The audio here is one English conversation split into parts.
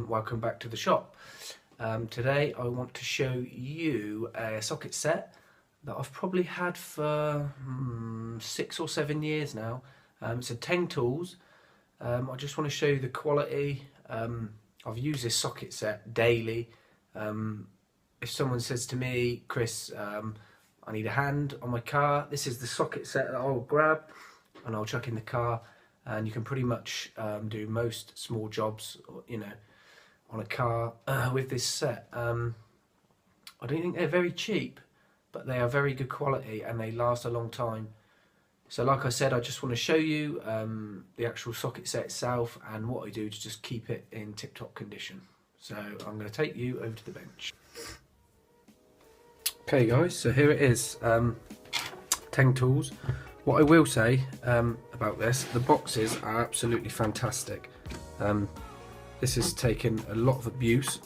welcome back to the shop. Today I want to show you a socket set that I've probably had for 6 or 7 years now. It's a Teng tools. I just want to show you the quality. I've used this socket set daily. If someone says to me, Chris, I need a hand on my car, this is the socket set that I'll grab and I'll chuck in the car, and you can pretty much do most small jobs, you know, on a car with this set. I don't think they're very cheap, but they are very good quality and they last a long time. So like I said, I just want to show you the actual socket set itself and what I do to just keep it in tip-top condition. So I'm going to take you over to the bench. Okay guys, so here it is, Teng tools. What I will say about this, the boxes are absolutely fantastic. This has taken a lot of abuse.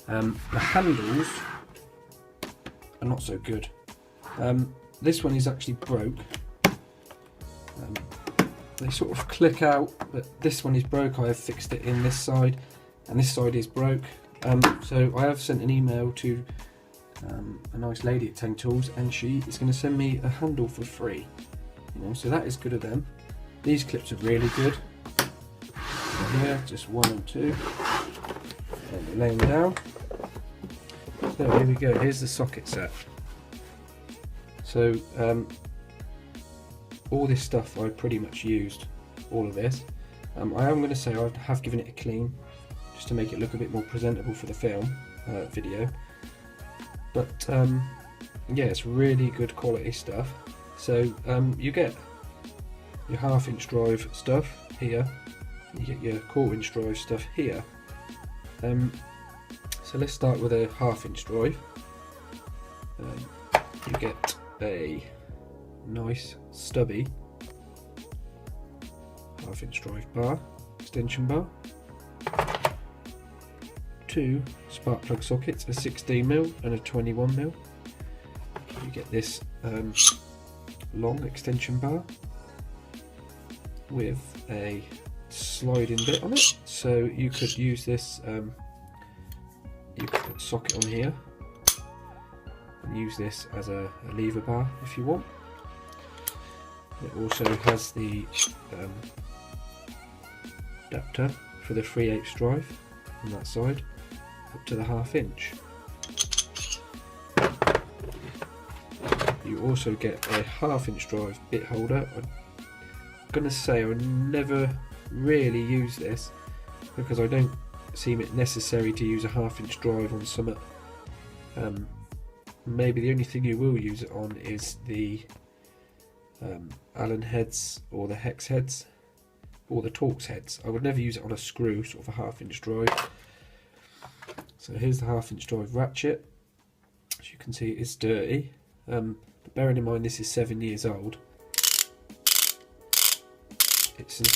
The handles are not so good. This one is actually broke. They sort of click out, but this one is broke. I have fixed it in this side, and this side is broke. So I have sent an email to a nice lady at Teng Tools, and she is going to send me a handle for free. You know, so that is good of them. These clips are really good. So here, just 1 and 2. And we lay them down. So here we go. Here's the socket set. So all this stuff I pretty much used, all of this. I am going to say I have given it a clean, just to make it look a bit more presentable for the film video. But yeah, it's really good quality stuff. So you get your 1/2 inch drive stuff here, you get your 1/4 inch drive stuff here. So let's start with a 1/2 inch drive. You get a nice stubby 1/2 inch drive bar, extension bar, 2 spark plug sockets, a 16mm and a 21mm. You get this long extension bar with a sliding bit on it, so you could use this, you could put a socket on here and use this as a lever bar if you want. It also has the adapter for the 3/8 drive on that side, up to the 1/2 inch. You also get a 1/2 inch drive bit holder. I'm going to say I never really use this because I don't seem it necessary to use a 1/2 inch drive on some. Maybe the only thing you will use it on is the Allen heads or the hex heads or the Torx heads. I would never use it on a screw, sort of a 1/2 inch drive. So here's the 1/2 inch drive ratchet. As you can see, it's dirty. But bearing in mind this is 7 years old, it's in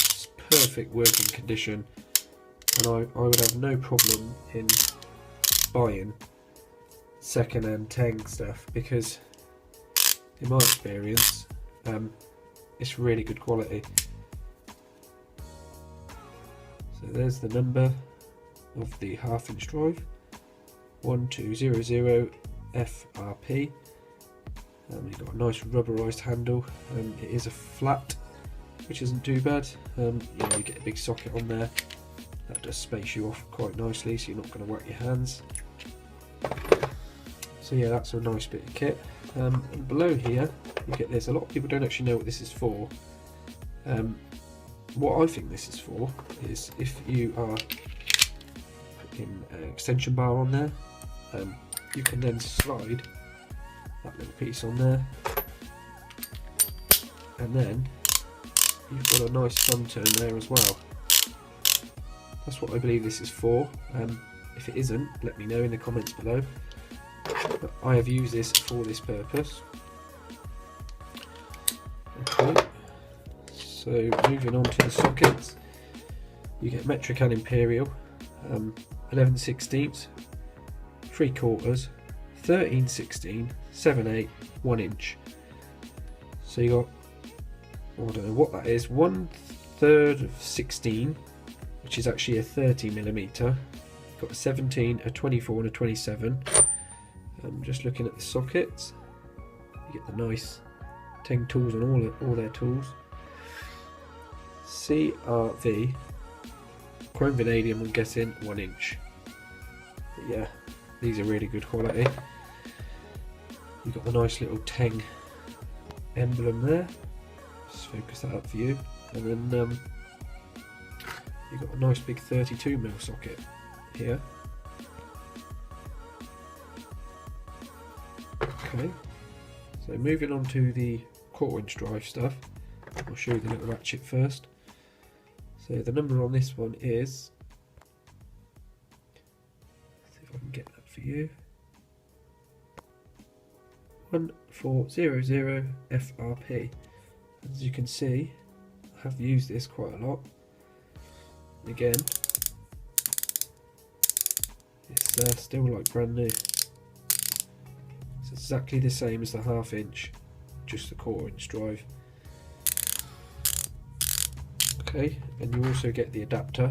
perfect working condition, and I would have no problem in buying second-hand Teng stuff because, in my experience, it's really good quality. So there's the number of the 1/2 inch drive, 1200 FRP. You've got a nice rubberized handle. It is a flat, which isn't too bad. You get a big socket on there that does space you off quite nicely, so you're not going to whack your hands. So yeah, that's a nice bit of kit. And below here you get this. A lot of people don't actually know what this is for. What I think this is for is if you are putting an extension bar on there, you can then slide that little piece on there, and then you've got a nice thumb turn there as well. That's what I believe this is for. If it isn't, let me know in the comments below. But I have used this for this purpose. Okay, so moving on to the sockets, you get metric and imperial, 11/16, 3/4, 13/16, 7/8, 1 inch. So you got, I don't know what that is, 1/3 of 16, which is actually a 30mm, got a 17, a 24 and a 27. Just looking at the sockets, you get the nice Teng tools on all their tools. CRV, chrome vanadium, I'm guessing 1 inch. But yeah, these are really good quality. You've got the nice little Teng emblem there. Just focus that up for you. And then you've got a nice big 32mm socket here. Okay, so moving on to the 1/4 inch drive stuff, I'll show you the little ratchet first. So the number on this one is, let's see if I can get that for you, 1400 FRP. As you can see, I have used this quite a lot. Again, it's still like brand new. It's exactly the same as the 1/2 inch, just the 1/4 inch drive. Okay, and you also get the adapter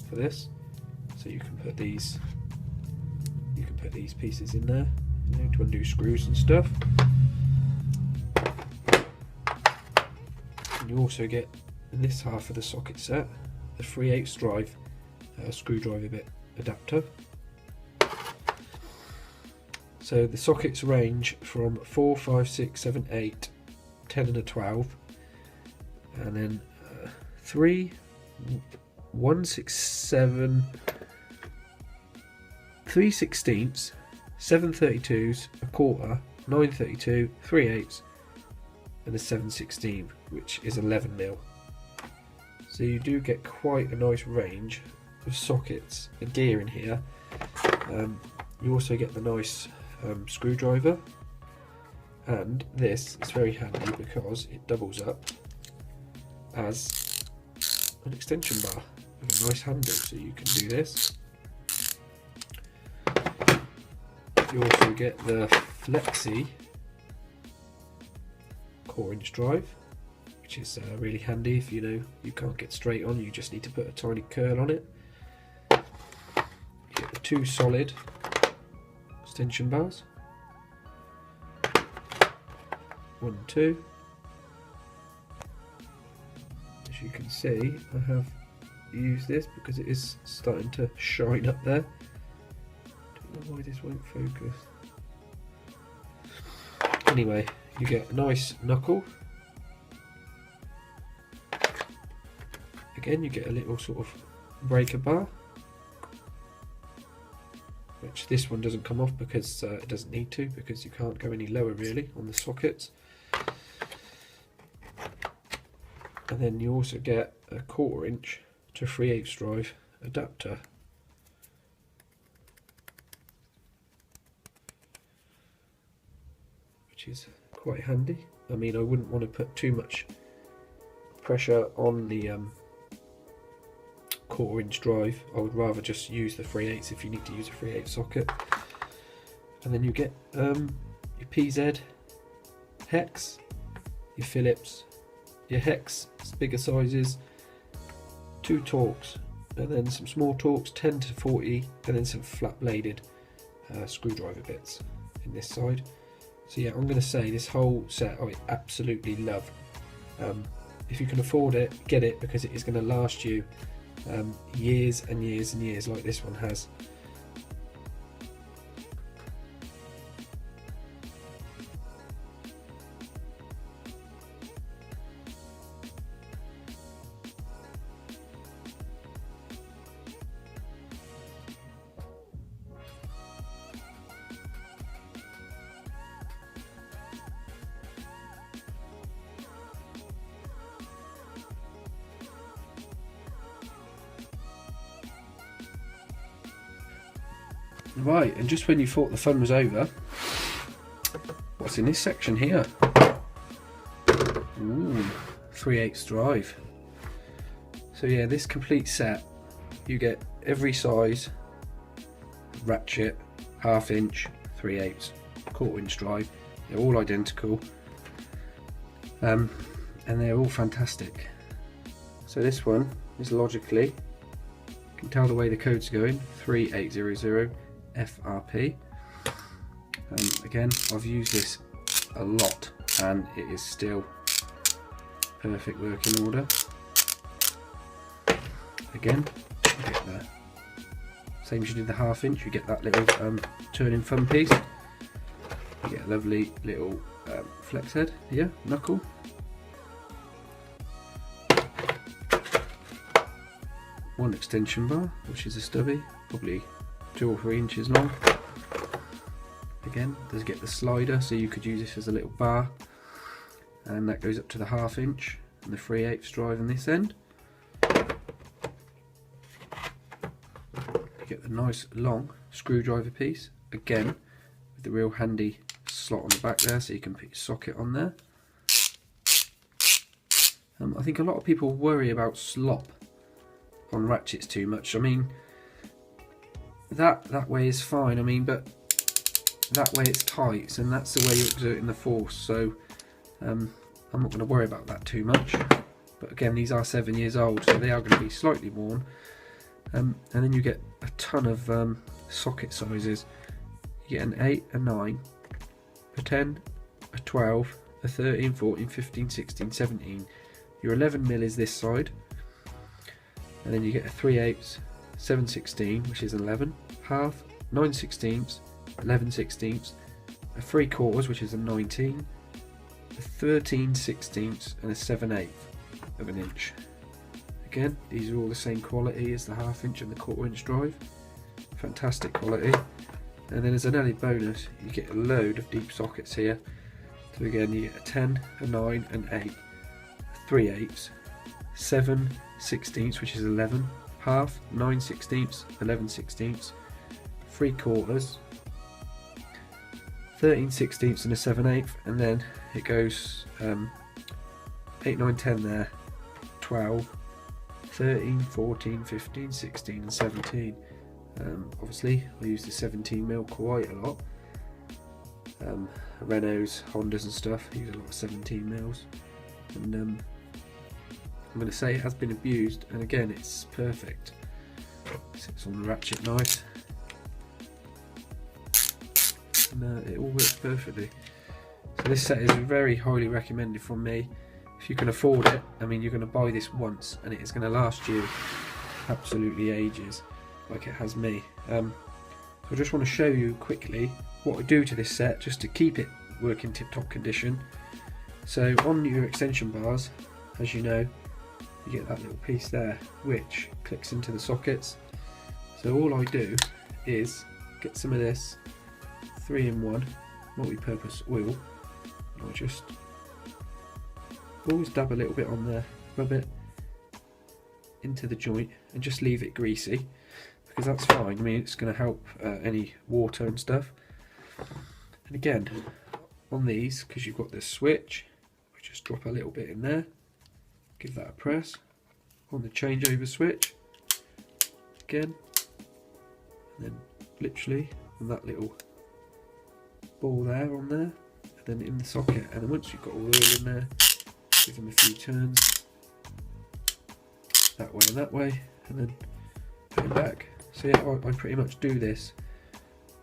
for this, so you can put these pieces in there, you know, to undo screws and stuff. And you also get, in this half of the socket set, the 3/8 drive screwdriver bit adapter. So the sockets range from 4, 5, 6, 7, 8, 10 and a 12, and then 3, 1, 6, 7, 3 16ths, 7 32s, a 1/4, 9 32, 3/8, and a 7 16, which is 11mm. So you do get quite a nice range of sockets and gear in here. You also get the nice screwdriver, and this is very handy because it doubles up as an extension bar with a nice handle, so you can do this. You also get the Flexi 1/4 inch drive, which is really handy if you can't get straight on, you just need to put a tiny curl on it. You get the 2 solid extension bars, 1 and 2. As you can see, I have used this because it is starting to shine up there. Don't know why this won't focus. Anyway, you get a nice knuckle. Again, you get a little sort of breaker bar, which this one doesn't come off because it doesn't need to, because you can't go any lower really on the sockets. And then you also get a 1/4 inch to 3/8 drive adapter. Which is quite handy. I mean, I wouldn't want to put too much pressure on the 1/4 inch drive. I would rather just use the 3/8 if you need to use a 3/8 socket. And then you get your PZ hex, your Phillips, your hex bigger sizes, 2 Torx, and then some small Torx 10 to 40, and then some flat bladed screwdriver bits in this side. So yeah, I'm going to say this whole set I absolutely love. If you can afford it, get it, because it is going to last you years and years and years, like this one has. Right, and just when you thought the fun was over, what's in this section here? Ooh, 3/8 drive. So yeah, this complete set, you get every size ratchet, 1/2 inch, 3/8, 1/4 inch drive. They're all identical, and they're all fantastic. So this one is logically You can tell the way the code's going, 3800 FRP. Again, I've used this a lot and it is still perfect working order. Again, you get the same as you did the 1/2 inch, you get that little turning thumb piece. You get a lovely little flex head here, knuckle. One extension bar, which is a stubby, probably 2 or 3 inches long. Again, does get the slider, so you could use this as a little bar, and that goes up to the 1/2 inch, and the 3/8 drive on this end. You get the nice long screwdriver piece, again with the real handy slot on the back there, so you can put your socket on there. I think a lot of people worry about slop on ratchets too much. I mean, that way is fine, I mean, but that way it's tight, and that's the way you're exerting the force, so I'm not going to worry about that too much. But again, these are 7 years old, so they are going to be slightly worn. And then you get a ton of socket sizes. You get an 8, a 9, a 10, a 12, a 13, 14, 15, 16, 17. Your 11mm is this side, and then you get a 3/8, 7/16, which is 11, 1/2, 9/16, 11/16, a 3/4, which is a 19, a 13/16, and a 7/8 of an inch. Again, these are all the same quality as the 1/2 inch and the 1/4 inch drive. Fantastic quality. And then as an added bonus, you get a load of deep sockets here. So again, you get a 10, a 9, an 8, 3/8, 7/16, which is 11, 1/2, 9/16, 11/16, 3/4, 13/16, and a 7/8, and then it goes 8, 9, 10 there, 12, 13, 14, 15, 16, and 17. Obviously, I use the 17mm quite a lot. Renaults, Hondas, and stuff use a lot of 17mm, and I'm going to say it has been abused, and again, it's perfect. Sits on the ratchet nice, and it all works perfectly. So this set is very highly recommended from me. If you can afford it, I mean, you're going to buy this once and it is going to last you absolutely ages, like it has me. So I just want to show you quickly what I do to this set just to keep it working tip-top condition. So on your extension bars, as you know, you get that little piece there which clicks into the sockets. So all I do is get some of this 3-in-1 multi-purpose oil, and I just always dab a little bit on there, rub it into the joint and just leave it greasy, because that's fine. I mean, it's going to help any water and stuff. And again, on these, because you've got this switch, we just drop a little bit in there, give that a press. On the changeover switch, again, and then literally on that little ball there on there, and then in the socket. And then once you've got all the oil in there, give them a few turns that way and that way, and then put it back. So yeah, I pretty much do this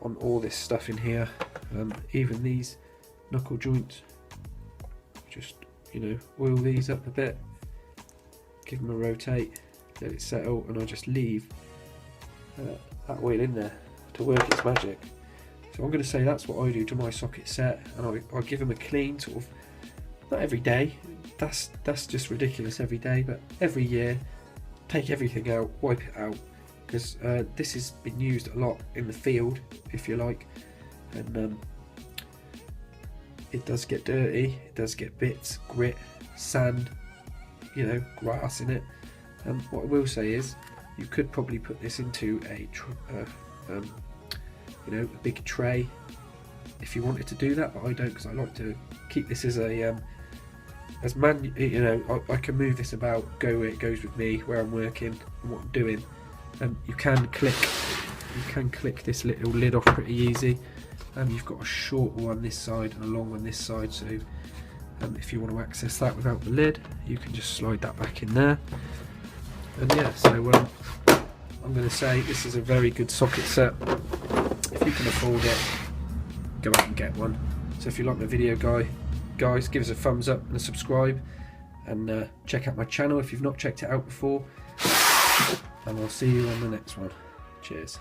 on all this stuff in here, even these knuckle joints. Just, you know, oil these up a bit, give them a rotate, let it settle, and I just leave that oil in there to work its magic. So I'm going to say that's what I do to my socket set, and I give them a clean sort of, not every day, that's just ridiculous every day, but every year, take everything out, wipe it out, because this has been used a lot in the field, if you like, and it does get dirty, it does get bits, grit, sand, you know, grass in it. What I will say is, you could probably put this into a you know, a big tray if you wanted to do that, but I don't, because I like to keep this as a you know, I can move this about, go where it goes with me, where I'm working and what I'm doing. You can click this little lid off pretty easy. You've got a short one this side and a long one this side, so if you want to access that without the lid, you can just slide that back in there. And yeah, so I'm going to say this is a very good socket set. If you can afford it, go out and get one. So if you like my video, guys, give us a thumbs up and a subscribe, and check out my channel if you've not checked it out before, and I'll see you on the next one. Cheers.